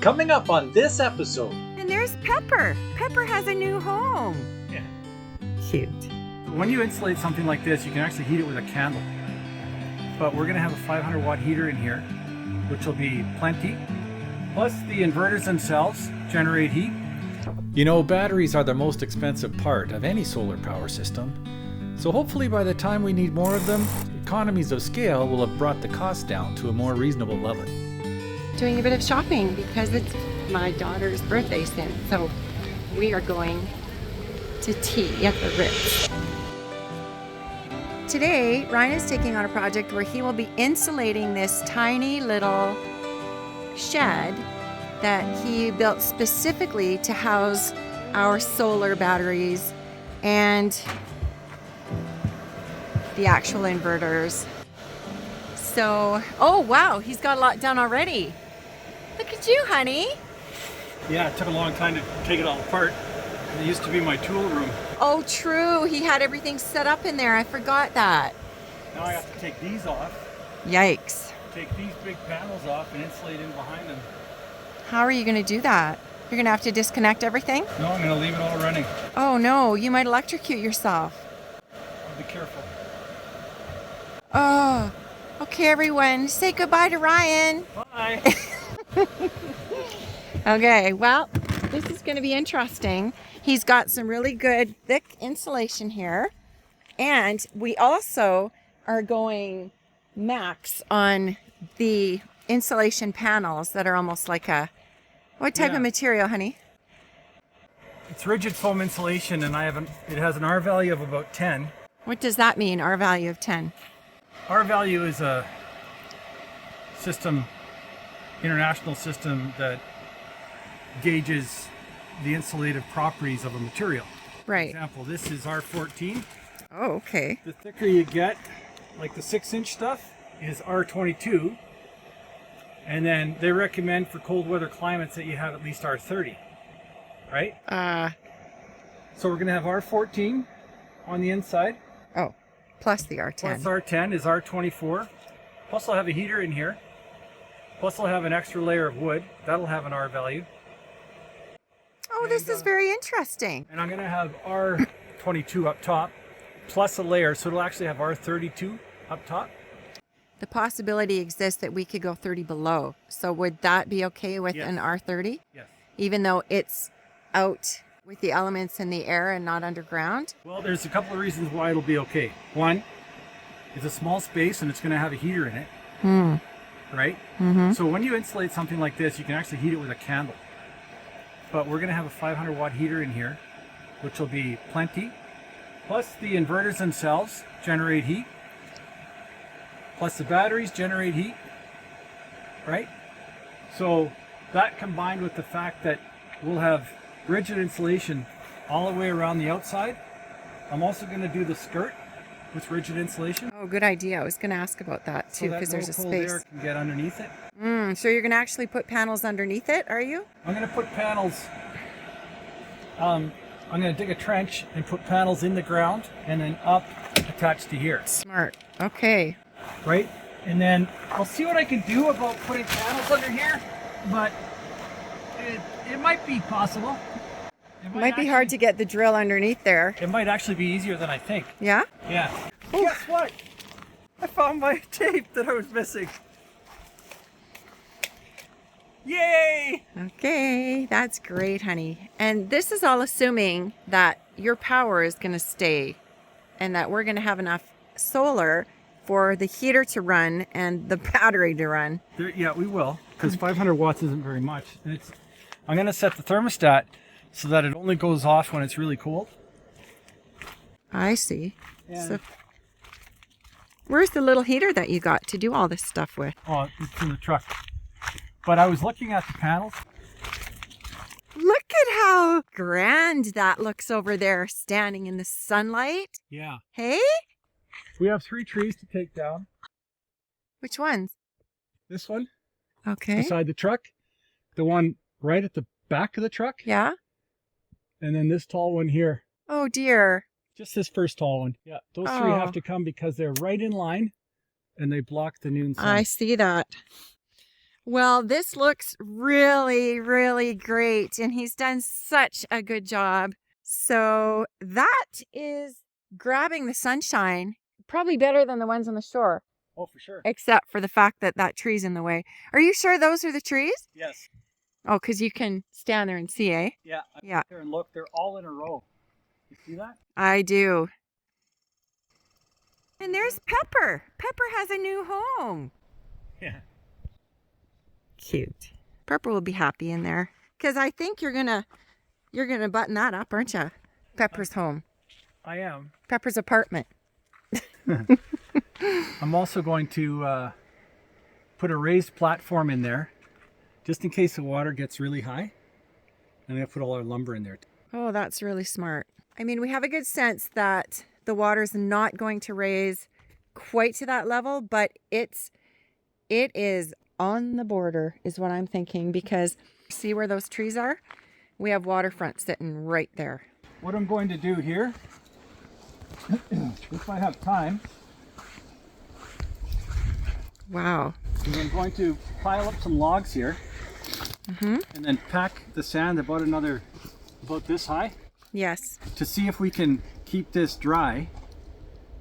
Coming up on this episode. And there's Pepper. Pepper has a new home. Yeah. Cute. When you insulate something like this, you can actually heat it with a candle. But we're going to have a 500 watt heater in here, which will be plenty. Plus the inverters themselves generate heat. You know, batteries are the most expensive part of any solar power system. So hopefully by the time we need more of them, economies of scale will have brought the cost down to a more reasonable level. Doing a bit of shopping because it's my daughter's birthday soon. So we are going to tea at the Ritz. Today, Ryan is taking on a project where he will be insulating this tiny little shed that he built specifically to house our solar batteries and the actual inverters. So, oh wow, he's got a lot done already. Look at you, honey. Yeah, it took a long time to take it all apart. It used to be my tool room. Oh, true. He had everything set up in there. I forgot that. Now I have to take these off, Yikes. take these big panels off and insulate in behind them. How are you going to do that? You're going to have to disconnect everything? No, I'm going to leave it all running. Oh, no. You might electrocute yourself. I'll be careful. Oh, okay, everyone. Say goodbye to Ryan. Bye. Okay, well, this is going to be interesting. He's got some really good thick insulation here. And we also are going max on the insulation panels that are almost like a, what type of material, honey? It's rigid foam insulation, and it has an R value of about 10. What does that mean, R value of 10? R value is a system, international system that gauges the insulative properties of a material. Right. For example, this is R14. Oh, okay. The thicker you get, like the 6-inch stuff, is R22. And then they recommend for cold weather climates that you have at least R30, right? So we're going to have R14 on the inside. Oh, plus the R10. Plus R10 is R24. Plus I'll have a heater in here. Plus I'll have an extra layer of wood. That'll have an R value. Oh, this is very interesting. And I'm going to have R22 up top, plus a layer, so it'll actually have R32 up top. The possibility exists that we could go 30 below. So would that be okay with an R30? Yes. Even though it's out with the elements in the air and not underground? Well, there's a couple of reasons why it'll be okay. One, it's a small space and it's going to have a heater in it. Right? Mm-hmm. So when you insulate something like this, you can actually heat it with a candle. But we're going to have a 500 watt heater in here, which will be plenty. Plus the inverters themselves generate heat. Plus the batteries generate heat, right? So that combined with the fact that we'll have rigid insulation all the way around the outside. I'm also going to do the skirt with rigid insulation. Oh, good idea. I was going to ask about that too, because there's a cold air space. can get underneath it. So you're going to actually put panels underneath it, are you? I'm going to put panels, I'm going to dig a trench and put panels in the ground and then up attached to here. Smart. Okay. Right? And then I'll see what I can do about putting panels under here, but it might be possible. It might be hard to get the drill underneath there. It might actually be easier than I think. Yeah? Yeah. Guess what? I found my tape that I was missing. Yay! Okay, that's great, honey. And this is all assuming that your power is going to stay and that we're going to have enough solar for the heater to run and the battery to run. Yeah, we will, because 500 watts isn't very much. And I'm going to set the thermostat so that it only goes off when it's really cold. I see. And So where's the little heater that you got to do all this stuff with? oh, it's in the truck. But I was looking at the panels. Look at how grand that looks over there standing in the sunlight. Yeah. Hey? We have 3 trees to take down. Which ones? This one Okay. beside the truck, the one right at the back of the truck, Yeah? and then this tall one here. Oh dear. Just this first tall one. Yeah, those 3 have to come because they're right in line and they block the noon sun. I see that. Well, this looks really, really great, and he's done such a good job. So that is grabbing the sunshine, probably better than the ones on the shore, Oh, for sure. except for the fact that that tree's in the way. Are you sure those are the trees? Yes. Oh, because you can stand there and see, eh? Yeah. Yeah. There and look, they're all in a row. You see that? I do. And there's Pepper. Pepper has a new home. Yeah. Cute. Pepper will be happy in there. Because I think you're gonna button that up, aren't you? Pepper's home. I am. Pepper's apartment. I'm also going to put a raised platform in there, just in case the water gets really high. And I'm going to put all our lumber in there. Oh, that's really smart. I mean, we have a good sense that the water's not going to raise quite to that level, but it is on the border is what I'm thinking, because see where those trees are? We have waterfront sitting right there. What I'm going to do here, if I have time, Wow. is I'm going to pile up some logs here, and then pack the sand about this high, Yes. to see if we can keep this dry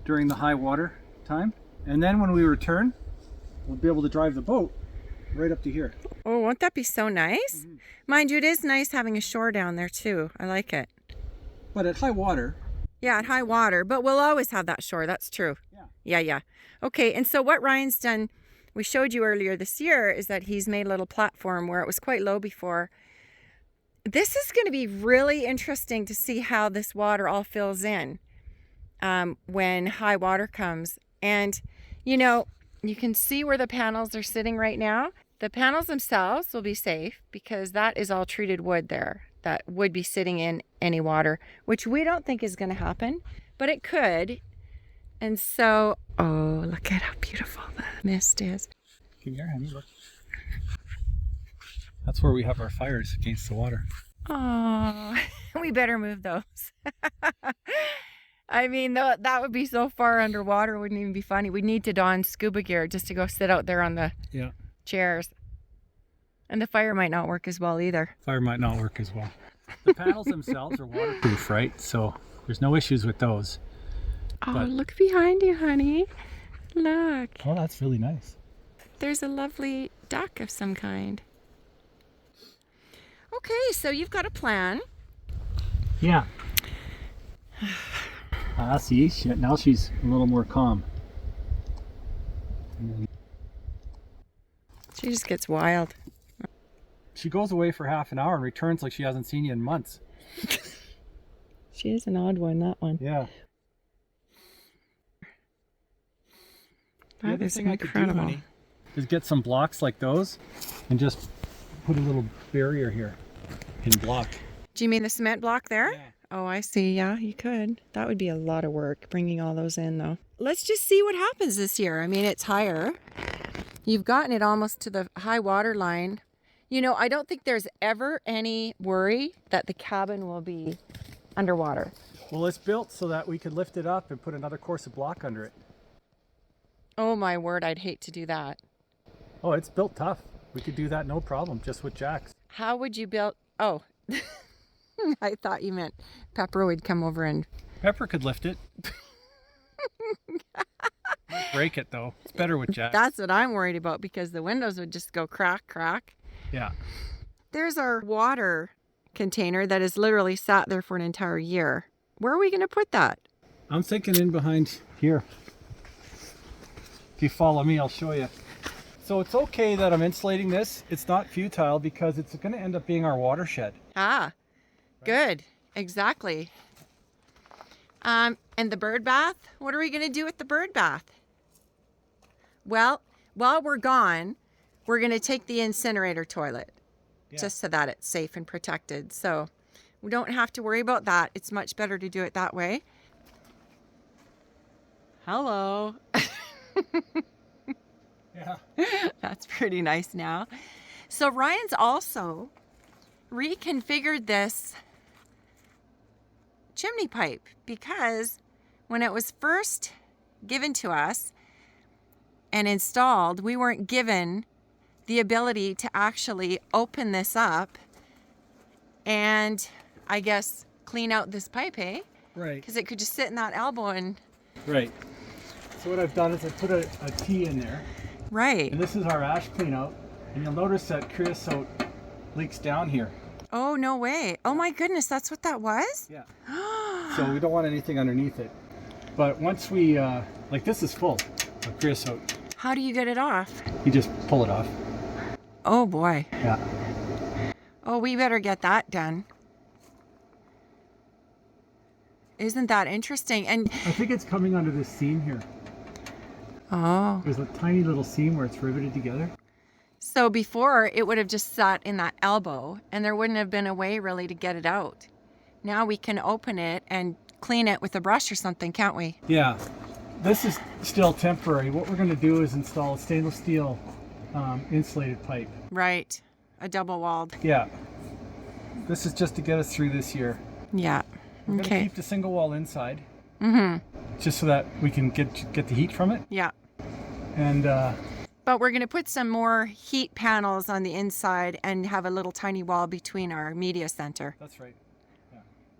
during the high water time. And then when we return, we'll be able to drive the boat right up to here. Oh, won't that be so nice? Mind you, it is nice having a shore down there too. I like it. But at high water, Yeah, at high water, but we'll always have that shore. That's true. Yeah. Okay, and so what Ryan's done, we showed you earlier this year, is that he's made a little platform where it was quite low before. This is going to be really interesting to see how this water all fills in when high water comes. And, you know, you can see where the panels are sitting right now. The panels themselves will be safe because that is all treated wood there that would be sitting in any water, which we don't think is going to happen, but it could. And so, oh, look at how beautiful the mist is. come here, honey, look. That's where we have our fires against the water. Oh, we better move those. I mean, that would be so far underwater, it wouldn't even be funny. We'd need to don scuba gear just to go sit out there on the chairs. And the fire might not work as well either. Fire might not work as well. The panels themselves are waterproof, right? So there's no issues with those. Oh, But- look behind you, honey. Look. Oh, that's really nice. There's a lovely duck of some kind. Okay, so you've got a plan. Yeah. See, now she's a little more calm. She just gets wild. She goes away for half an hour and returns like she hasn't seen you in months. She is an odd one, that one. Yeah. That is incredible. Is get some blocks like those and just put a little barrier here in block. Do you mean the cement block there? Yeah. Oh, I see. Yeah, you could. That would be a lot of work, bringing all those in, though. Let's just see what happens this year. I mean, it's higher. You've gotten it almost to the high water line. You know, I don't think there's ever any worry that the cabin will be underwater. Well, it's built so that we could lift it up and put another course of block under it. Oh, my word, I'd hate to do that. Oh, it's built tough. We could do that no problem, just with jacks. How would you build... Oh, I thought you meant Pepper would come over and... Pepper could lift it. Might break it though. It's better with jacks. That's what I'm worried about, because the windows would just go crack, crack. Yeah. There's our water container that has literally sat there for an entire year. Where are we going to put that? I'm thinking in behind here. If you follow me, I'll show you. So it's okay that I'm insulating this. It's not futile because it's going to end up being our watershed. Ah, good. Exactly. And the bird bath? What are we going to do with the bird bath? Well, while we're gone, we're going to take the incinerator toilet, just so that it's safe and protected. So we don't have to worry about that. It's much better to do it that way. Hello. Yeah. That's pretty nice now. So Ryan's also reconfigured this chimney pipe, because when it was first given to us and installed, we weren't given the ability to actually open this up and I guess clean out this pipe, eh? Right. Because it could just sit in that elbow and... Right. So what I've done is I put a T in there. Right. And this is our ash clean out. And you'll notice that creosote leaks down here. Oh, no way. Oh my goodness, that's what that was? Yeah. So we don't want anything underneath it. But once we, like this is full of creosote. How do you get it off? You just pull it off. Oh boy. Yeah. Oh, we better get that done. Isn't that interesting? And I think it's coming under this seam here. oh. There's a tiny little seam where it's riveted together. So before it would have just sat in that elbow and there wouldn't have been a way really to get it out. Now we can open it and clean it with a brush or something, can't we? Yeah. This is still temporary. What we're going to do is install a stainless steel insulated pipe. Right. A double walled. Yeah. This is just to get us through this year. Yeah. We're going to Okay. keep the single wall inside. Mm-hmm. Just so that we can get the heat from it. Yeah. And but we're going to put some more heat panels on the inside and have a little tiny wall between our media center. that's right.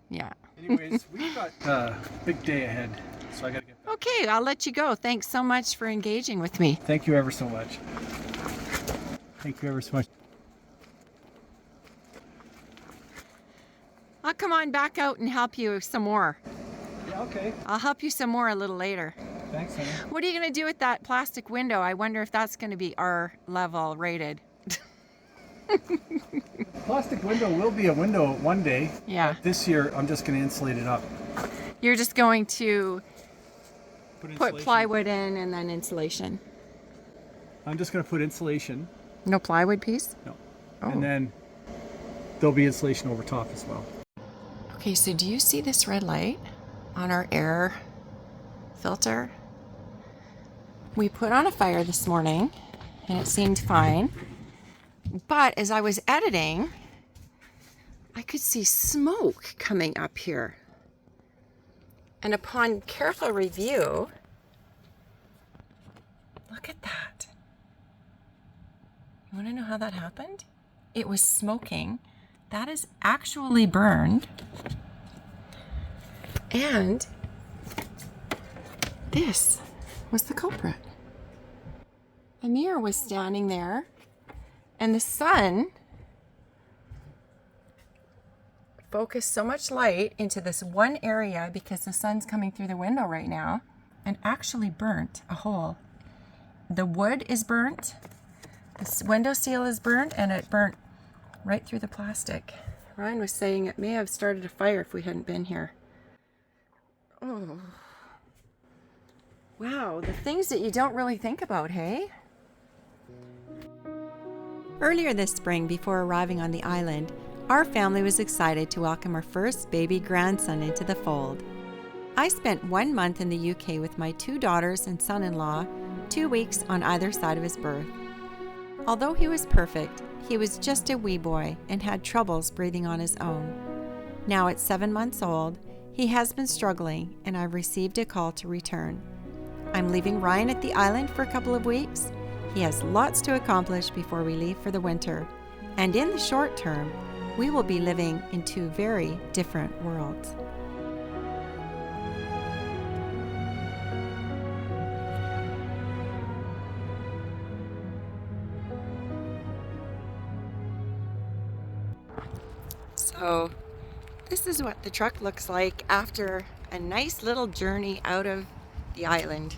Yeah. Anyways, we've got a big day ahead, so I got to get back. Okay, I'll let you go. Thanks so much for engaging with me. Thank you ever so much. Thank you ever so much. I'll come on back out and help you some more. Yeah, okay. I'll help you some more a little later. Thanks, honey. What are you going to do with that plastic window? I wonder if that's going to be R level rated. Plastic window will be a window one day. Yeah. This year, I'm just going to insulate it up. You're just going to put insulation. plywood in and then insulation. I'm just going to put insulation. No plywood piece? No. Oh. And then there'll be insulation over top as well. Okay, so do you see this red light on our air filter? We put on a fire this morning and it seemed fine. But as I was editing, I could see smoke coming up here. And upon careful review, look at that. You want to know how that happened? It was smoking. That is actually burned. And this was the culprit. Amir was standing there, and the sun focused so much light into this one area because the sun's coming through the window right now and actually burnt a hole. The wood is burnt, the window seal is burnt, and it burnt right through the plastic. Ryan was saying it may have started a fire if we hadn't been here. Oh. Wow, the things that you don't really think about, hey? Earlier this spring, before arriving on the island, our family was excited to welcome our first baby grandson into the fold. I spent 1 month in the UK with my 2 daughters and son-in-law, 2 weeks on either side of his birth. Although he was perfect, he was just a wee boy and had troubles breathing on his own. Now at 7 months old, he has been struggling and I've received a call to return. I'm leaving Ryan at the island for a couple of weeks. He has lots to accomplish before we leave for the winter. And in the short term, we will be living in 2 very different worlds. So this is what the truck looks like after a nice little journey out of the island.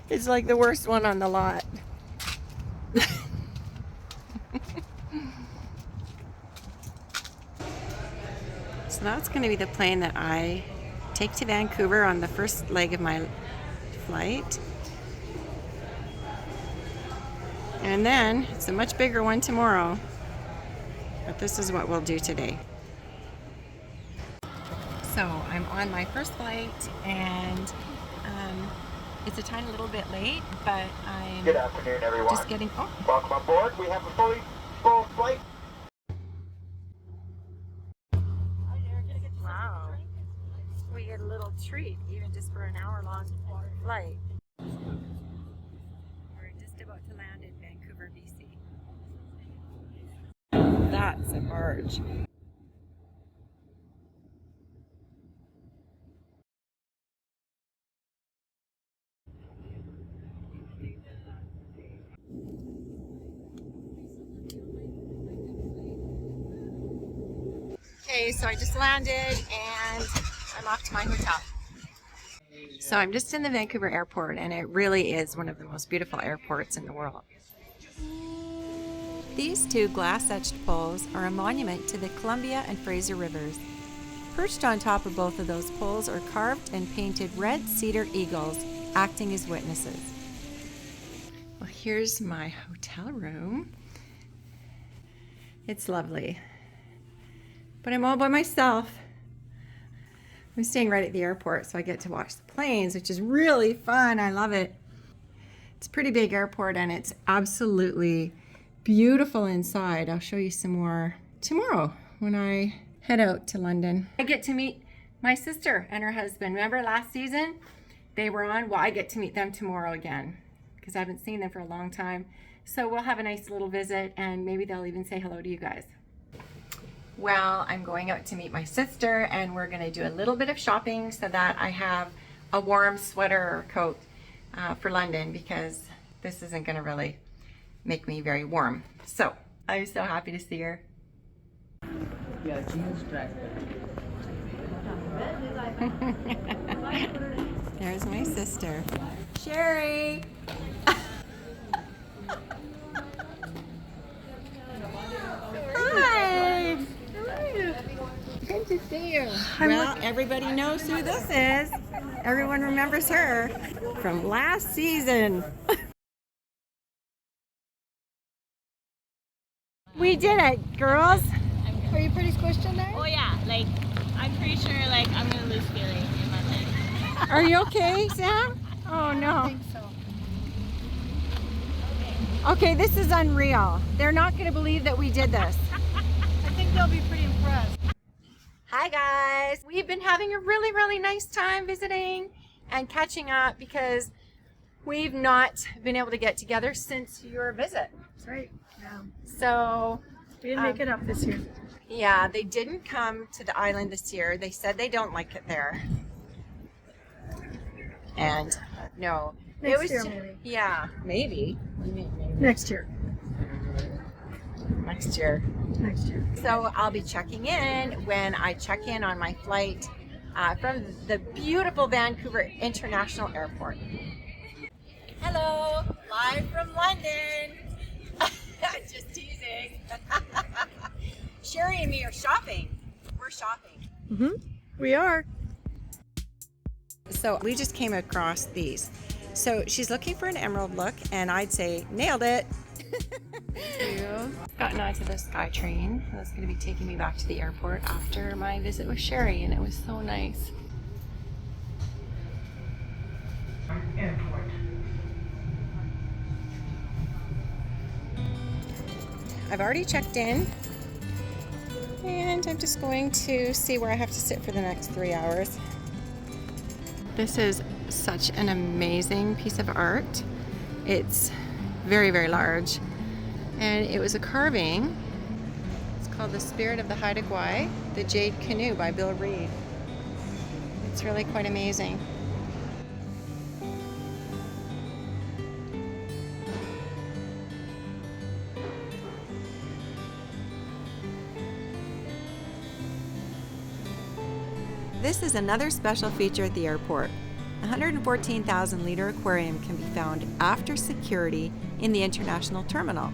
It's like the worst one on the lot. So that's going to be the plane that I take to Vancouver on the first leg of my flight. And then it's a much bigger one tomorrow. But this is what we'll do today. So I'm on my first flight and it's a tiny little bit late, but I'm Good afternoon, everyone. just getting... Oh, Welcome aboard. We have a fully full flight. wow. We get a little treat even just for an hour-long flight. We're just large. Okay, so I just landed and I'm off to my hotel. So I'm just in the Vancouver airport, and it really is one of the most beautiful airports in the world. These two glass-etched poles are a monument to the Columbia and Fraser Rivers. Perched on top of both of those poles are carved and painted red cedar eagles, acting as witnesses. Well, here's my hotel room. It's lovely. But I'm all by myself. I'm staying right at the airport, so I get to watch the planes, which is really fun. I love it. It's a pretty big airport, and it's absolutely beautiful inside. I'll show you some more tomorrow when I head out to London. I get to meet my sister and her husband. Remember last season? They were on. Well, I get to meet them tomorrow again because I haven't seen them for a long time. So we'll have a nice little visit, and maybe they'll even say hello to you guys. Well, I'm going out to meet my sister, and we're going to do a little bit of shopping so that I have a warm sweater or coat for London, because this isn't going to really make me very warm. So I'm so happy to see her. Yeah, jeans track. There's my sister, Cheri. Hi. Good to see you. Well, everybody knows who this is. Everyone remembers her from last season. We did it, girls. Are you pretty squished in there? Oh yeah, like I'm pretty sure like I'm gonna lose feeling in my leg. Are you okay, Sam? Oh no. I think so. Okay, this is unreal. They're not going to believe that we did this. I think they'll be pretty impressed. Hi guys. We've been having a really, really nice time visiting and catching up because we've not been able to get together since your visit. That's right. Yeah. So We didn't make it up this year. yeah, they didn't come to the island this year. They said they don't like it there. And no. Next year, maybe. Yeah, maybe. Next year. Next year. Next year. So I'll be checking in when I check in on my flight from the beautiful Vancouver International Airport. Hello, live from London. Just teasing. Cheri and me are shopping. We're shopping. We are. So we just came across these. So she's looking for an emerald look, and I'd say nailed it. Gotten onto the SkyTrain. That's going to be taking me back to the airport after my visit with Cheri, and it was so nice. I've already checked in, and I'm just going to see where I have to sit for the next 3 hours. This is such an amazing piece of art. It's very, very large, and it was a carving. It's called The Spirit of the Haida Gwaii, The Jade Canoe by Bill Reed. It's really quite amazing. This is another special feature at the airport. A 114,000-liter aquarium can be found after security in the international terminal.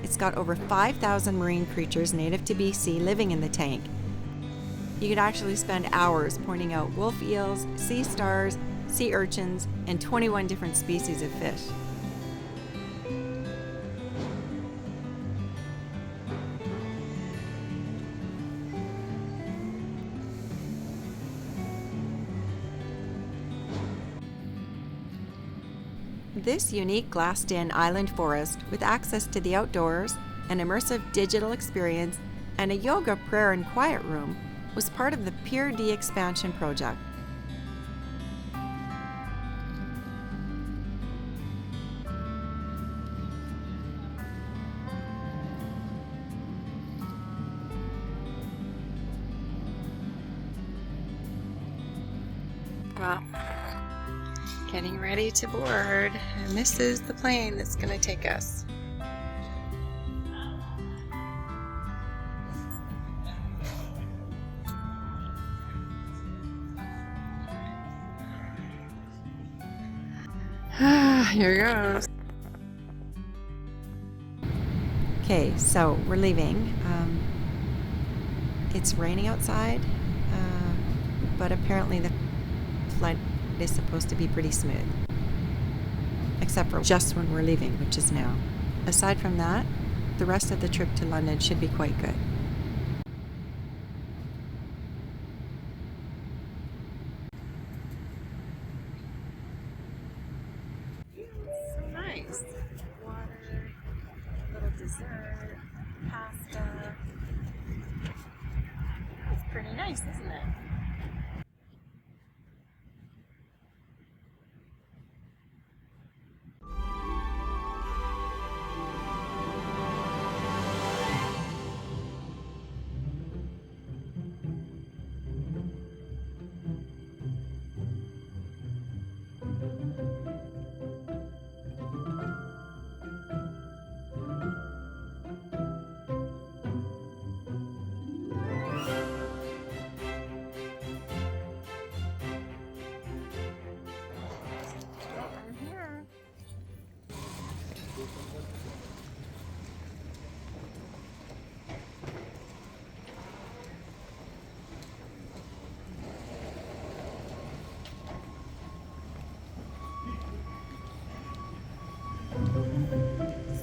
It's got over 5,000 marine creatures native to BC living in the tank. You could actually spend hours pointing out wolf eels, sea stars, sea urchins, and 21 different species of fish. This unique glassed-in island forest with access to the outdoors, an immersive digital experience, and a yoga, prayer, and quiet room was part of the Pier D expansion project. Well, getting ready to board, and this is the plane that's going to take us. Here goes. Okay, so we're leaving. It's raining outside, but apparently the flight is supposed to be pretty smooth. Except for just when we're leaving, which is now. Aside from that, the rest of the trip to London should be quite good. So nice. Water, little dessert, pasta. It's pretty nice, isn't it?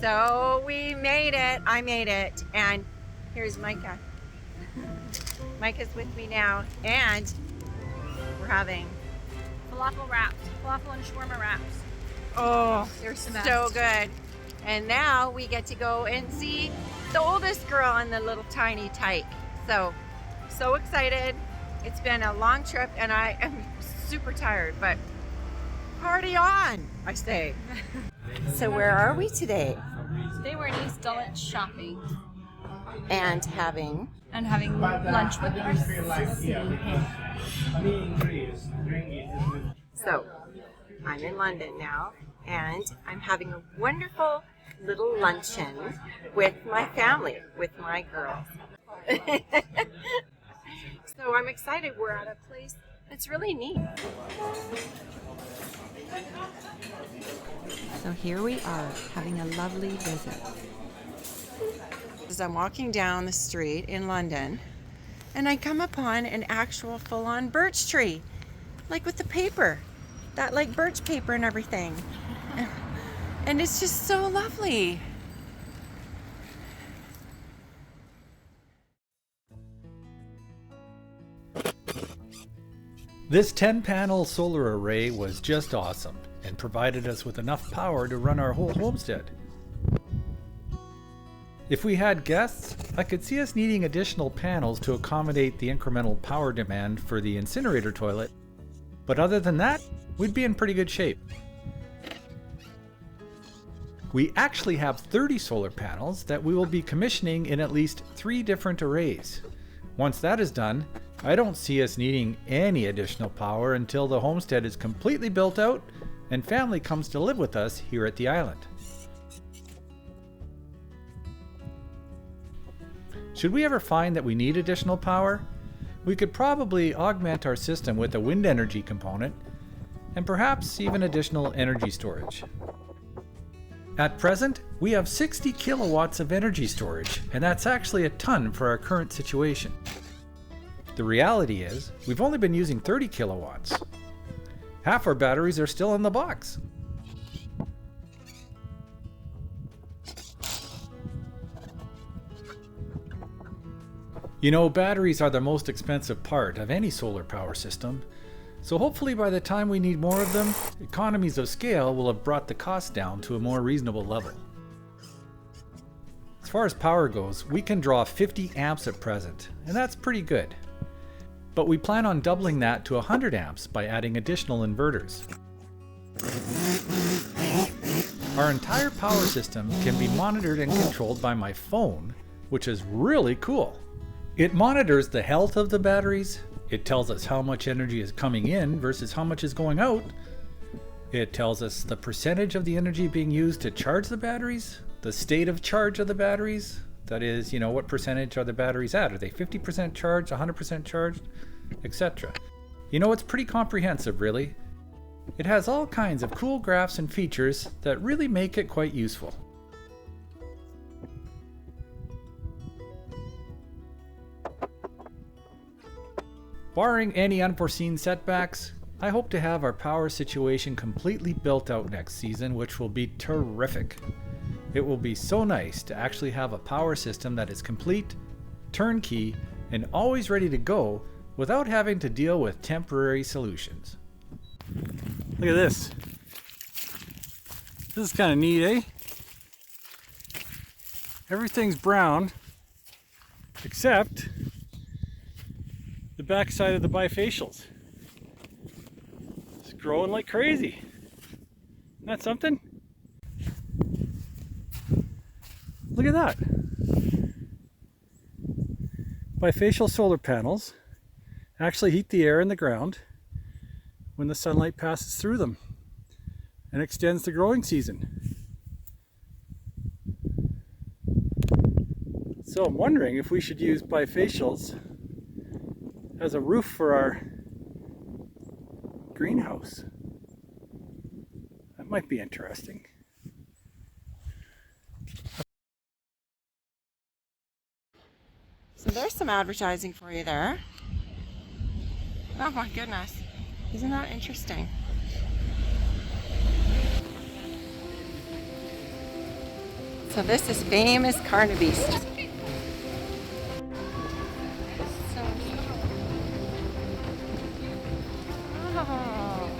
So we made it. I made it. And here's Micah. Micah's with me now. And we're having Falafel wraps. Falafel and shawarma wraps. oh, they're The so best. good. And now we get to go and see the oldest girl on the little tiny tyke. So excited. It's been a long trip and I am super tired, but party on, I say. So where are we today? Today we're in East Dulwich shopping And having and having lunch with our So, I'm in London now, and I'm having a wonderful little luncheon with my family, with my girls. So I'm excited. We're at a place that's really neat. So here we are, having a lovely visit. As I'm walking down the street in London, and I come upon an actual full-on birch tree, like with the paper, that like birch paper and everything. And it's just so lovely. This 10-panel solar array was just awesome and provided us with enough power to run our whole homestead. If we had guests, I could see us needing additional panels to accommodate the incremental power demand for the incinerator toilet, but other than that, we'd be in pretty good shape. We actually have 30 solar panels that we will be commissioning in at least 3 different arrays. Once that is done, I don't see us needing any additional power until the homestead is completely built out and family comes to live with us here at the island. Should we ever find that we need additional power, we could probably augment our system with a wind energy component and perhaps even additional energy storage. At present, we have 60 kilowatts of energy storage, and that's actually a ton for our current situation. The reality is, we've only been using 30 kilowatts. Half our batteries are still in the box. You know, batteries are the most expensive part of any solar power system, so hopefully by the time we need more of them, economies of scale will have brought the cost down to a more reasonable level. As far as power goes, we can draw 50 amps at present, and that's pretty good. But we plan on doubling that to 100 amps by adding additional inverters. Our entire power system can be monitored and controlled by my phone, which is really cool. It monitors the health of the batteries, It tells us how much energy is coming in versus how much is going out. It tells us the percentage of the energy being used to charge the batteries, the state of charge of the batteries. That is, you know, what percentage are the batteries at? Are they 50% charged, 100% charged, etc.? You know, it's pretty comprehensive, really. It has all kinds of cool graphs and features that really make it quite useful. Barring any unforeseen setbacks, I hope to have our power situation completely built out next season, which will be terrific. It will be so nice to actually have a power system that is complete, turnkey, and always ready to go without having to deal with temporary solutions. Look at this. This is kind of neat, eh? Everything's brown except the back side of the bifacials. It's growing like crazy. Isn't that something? Look at that. Bifacial solar panels actually heat the air in the ground when the sunlight passes through them and extends the growing season. So I'm wondering if we should use bifacials as a roof for our greenhouse. That might be interesting. So there's some advertising for you there. Oh my goodness. Isn't that interesting? So this is famous Carnabeast. Oh.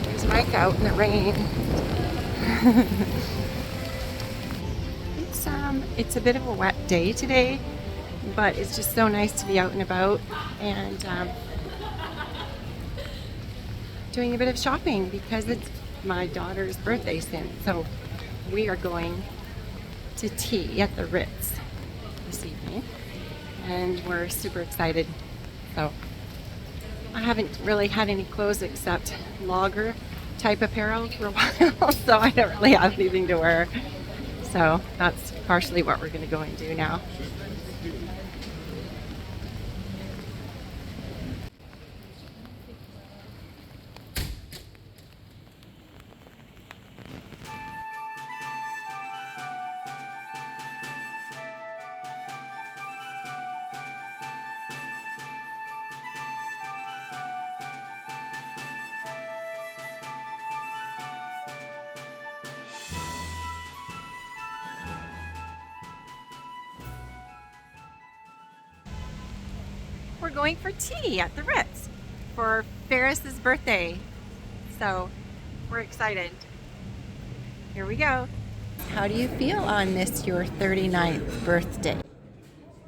There's Mike out in the rain. It's a bit of a wet day today, but it's just so nice to be out and about and doing a bit of shopping because it's my daughter's birthday soon. So we are going to tea at the Ritz this evening and we're super excited. So I haven't really had any clothes except logger type apparel for a while, so I don't really have anything to wear. So that's partially what we're going to go and do now. We're going for tea at the Ritz for Ferris's birthday. So we're excited. Here we go. How do you feel on this, your 39th birthday? I'm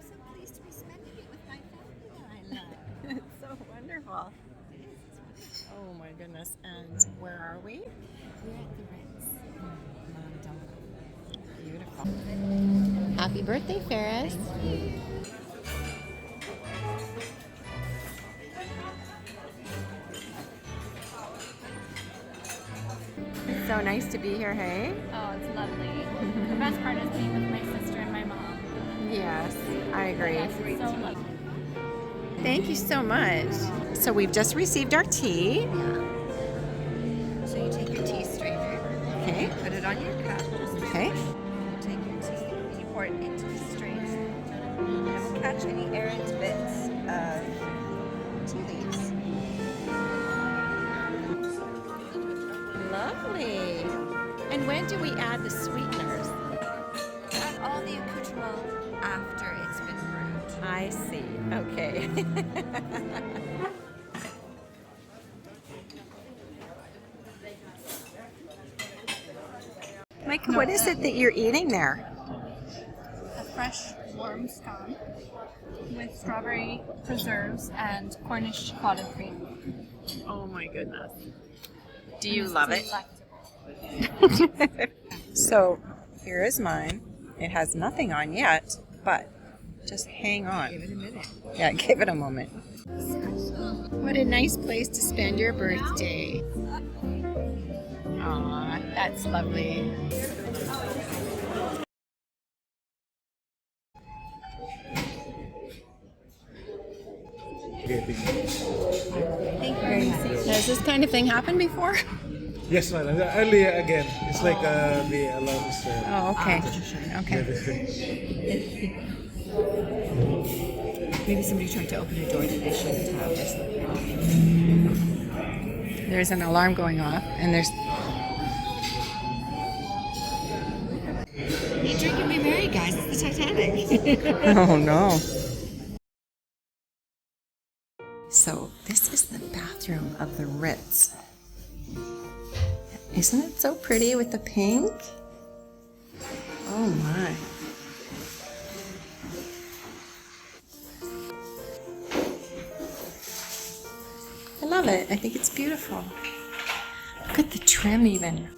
so pleased to be spending it with my family. I love. It's so wonderful. Oh my goodness. And where are we? We're at the Ritz. Beautiful. Happy birthday, Ferris. It's so nice to be here, hey? Oh, it's lovely. The best part is being with my sister and my mom. Yes, I agree. Yes, it's so lovely. Thank you so much. So we've just received our tea. So you take your tea strainer, Okay. put it on your cup, Okay. you take your tea and you pour it into the strainer. And it will catch any errant bits of tea leaves. Lovely. And when do we add the sweeteners? Add all the accoutrement after it's been brewed. I see. Okay. Mike, what is it that you're eating there? A fresh, warm scone with strawberry preserves and Cornish clotted cream. Oh my goodness. Do you love it? Delectable. So here is mine. It has nothing on yet, but just hang on. Give it a minute. Yeah, give it a moment. What a nice place to spend your birthday. Aw, that's lovely. Thank you very much. Has this kind of thing happened before? Yes, madam. Earlier again. It's like the alarms. Oh, okay. Okay. Maybe somebody tried to open a door that they shouldn't have. There's an alarm going off, and there's... Hey, drink and be merry, guys. It's the Titanic. Oh, no. So, this is the bathroom of the Ritz. Isn't it so pretty with the pink? Oh, my. I love it. I think it's beautiful. Look at the trim even.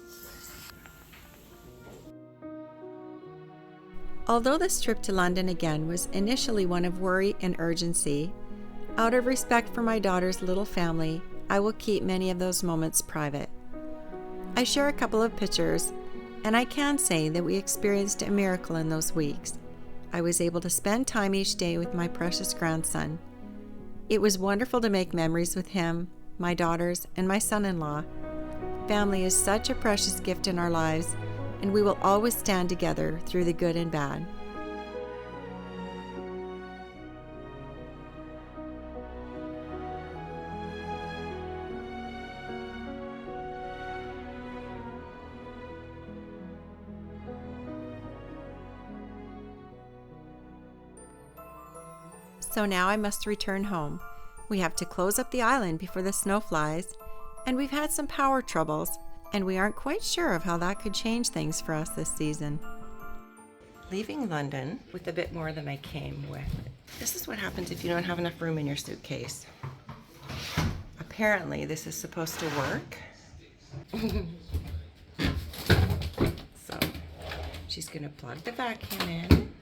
Although this trip to London again was initially one of worry and urgency, out of respect for my daughter's little family, I will keep many of those moments private. I share a couple of pictures, and I can say that we experienced a miracle in those weeks. I was able to spend time each day with my precious grandson. It was wonderful to make memories with him, my daughters, and my son-in-law. Family is such a precious gift in our lives, and we will always stand together through the good and bad. So now I must return home. We have to close up the island before the snow flies, and we've had some power troubles, and we aren't quite sure of how that could change things for us this season. Leaving London with a bit more than I came with. This is what happens if you don't have enough room in your suitcase. Apparently, this is supposed to work. So, she's gonna plug the vacuum in.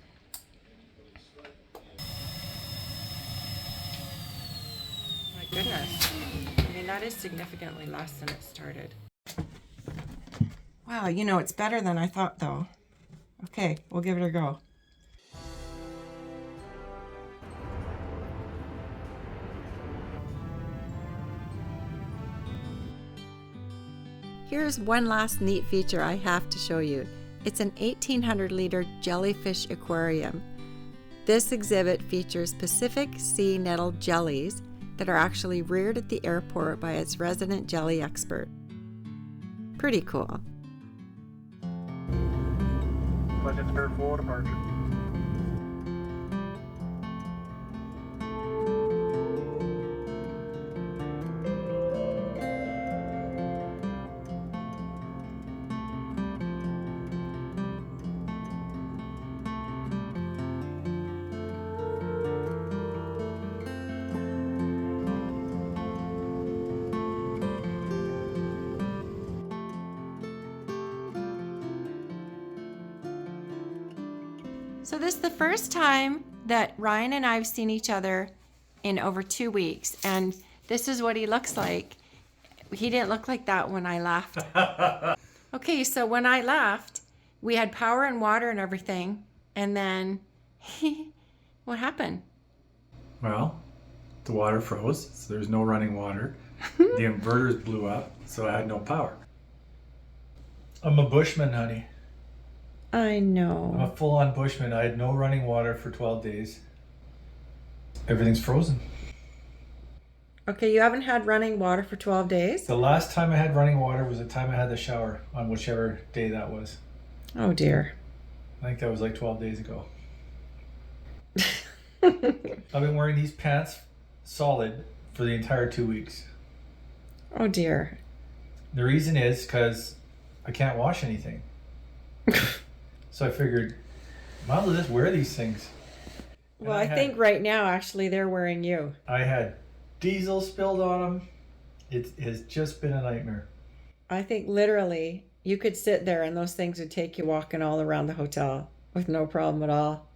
My goodness. I mean, that is significantly less than it started. Wow, you know, it's better than I thought, though. Okay, we'll give it a go. Here's one last neat feature I have to show you. It's an 1,800-liter jellyfish aquarium. This exhibit features Pacific sea nettle jellies that are actually reared at the airport by its resident jelly expert. Pretty cool. Budget's fair for departure. So this is the first time that Ryan and I have seen each other in over 2 weeks, and this is what he looks like. He didn't look like that when I left. Okay, so when I left, we had power and water and everything, and then what happened? Well, the water froze, so there's no running water. The inverters blew up, so I had no power. I'm a bushman, honey. I know. I'm a full-on bushman. I had no running water for 12 days. Everything's frozen. Okay, you haven't had running water for 12 days? The last time I had running water was the time I had the shower, on whichever day that was. Oh dear. I think that was like 12 days ago. I've been wearing these pants solid for the entire 2 weeks. Oh dear. The reason is because I can't wash anything. So I figured, might as well just wear these things. And Well, I think right now, actually, they're wearing you. I had diesel spilled on them. It has just been a nightmare. I think literally You could sit there and those things would take you walking all around the hotel with no problem at all.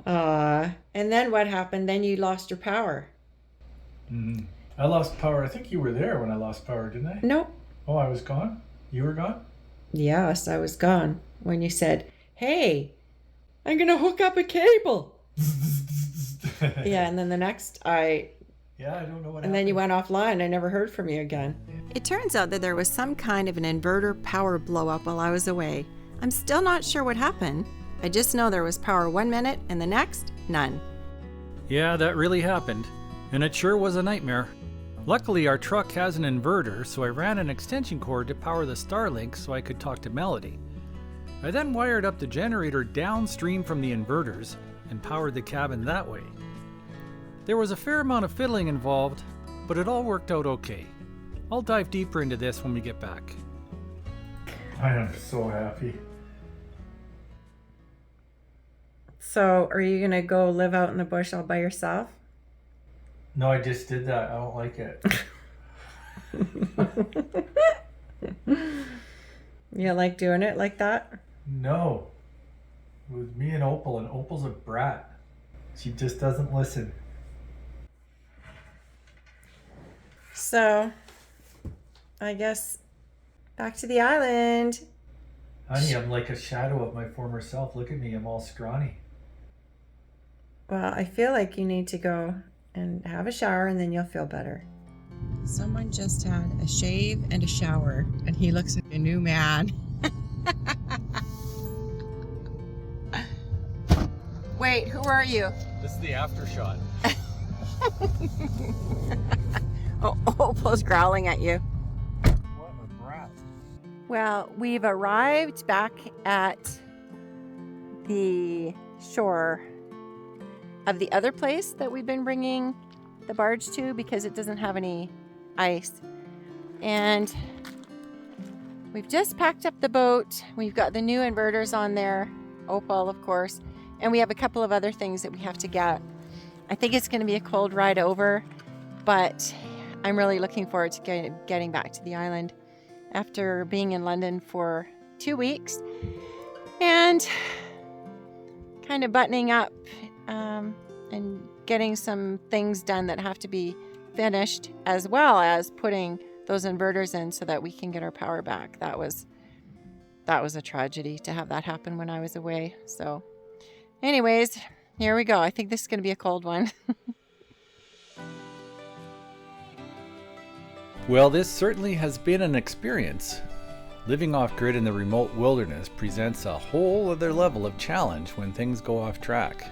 And then what happened? Then you lost your power. I lost power. I think you were there when I lost power, didn't I? Nope. Oh, I was gone? You were gone? Yes, I was gone when you said, hey, I'm going to hook up a cable. Yeah, and then the next I don't know what happened. And then you went offline. I never heard from you again. It turns out that there was some kind of an inverter power blow up while I was away. I'm still not sure what happened. I just know there was power 1 minute and the next, none. Yeah, that really happened. And it sure was a nightmare. Luckily, our truck has an inverter, so I ran an extension cord to power the Starlink so I could talk to Melodi. I then wired up the generator downstream from the inverters and powered the cabin that way. There was a fair amount of fiddling involved, but it all worked out okay. I'll dive deeper into this when we get back. I am so happy. So, are you going to go live out in the bush all by yourself? No, I just did that. I don't like it. You like doing it like that? No. It was me and Opal, and Opal's a brat. She just doesn't listen. So, I guess back to the island. Honey, I'm like a shadow of my former self. Look at me, I'm all scrawny. Well, I feel like you need to go and have a shower and then you'll feel better. Someone just had a shave and a shower and he looks like a new man. Wait, who are you? This is the after shot. Oh, Opal's growling at you. What a brat. Well, we've arrived back at the shore of the other place that we've been bringing the barge to because it doesn't have any ice. And we've just packed up the boat. We've got the new inverters on there, Opal, of course, and we have a couple of other things that we have to get. I think it's going to be a cold ride over, but I'm really looking forward to getting back to the island after being in London for 2 weeks and kind of buttoning up and getting some things done that have to be finished, as well as putting those inverters in so that we can get our power back. That was a tragedy to have that happen when I was away. So anyways, here we go. I think this is going to be a cold one. Well, this certainly has been an experience. Living off-grid in the remote wilderness presents a whole other level of challenge when things go off track.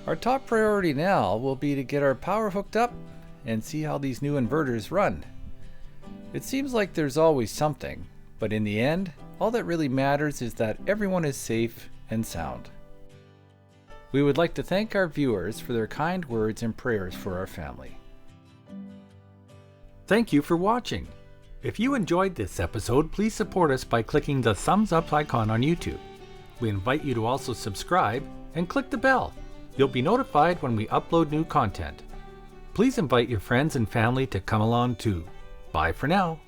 Our top priority now will be to get our power hooked up and see how these new inverters run. It seems like there's always something, but in the end, all that really matters is that everyone is safe and sound. We would like to thank our viewers for their kind words and prayers for our family. Thank you for watching. If you enjoyed this episode, please support us by clicking the thumbs up icon on YouTube. We invite you to also subscribe and click the bell. You'll be notified when we upload new content. Please invite your friends and family to come along too. Bye for now.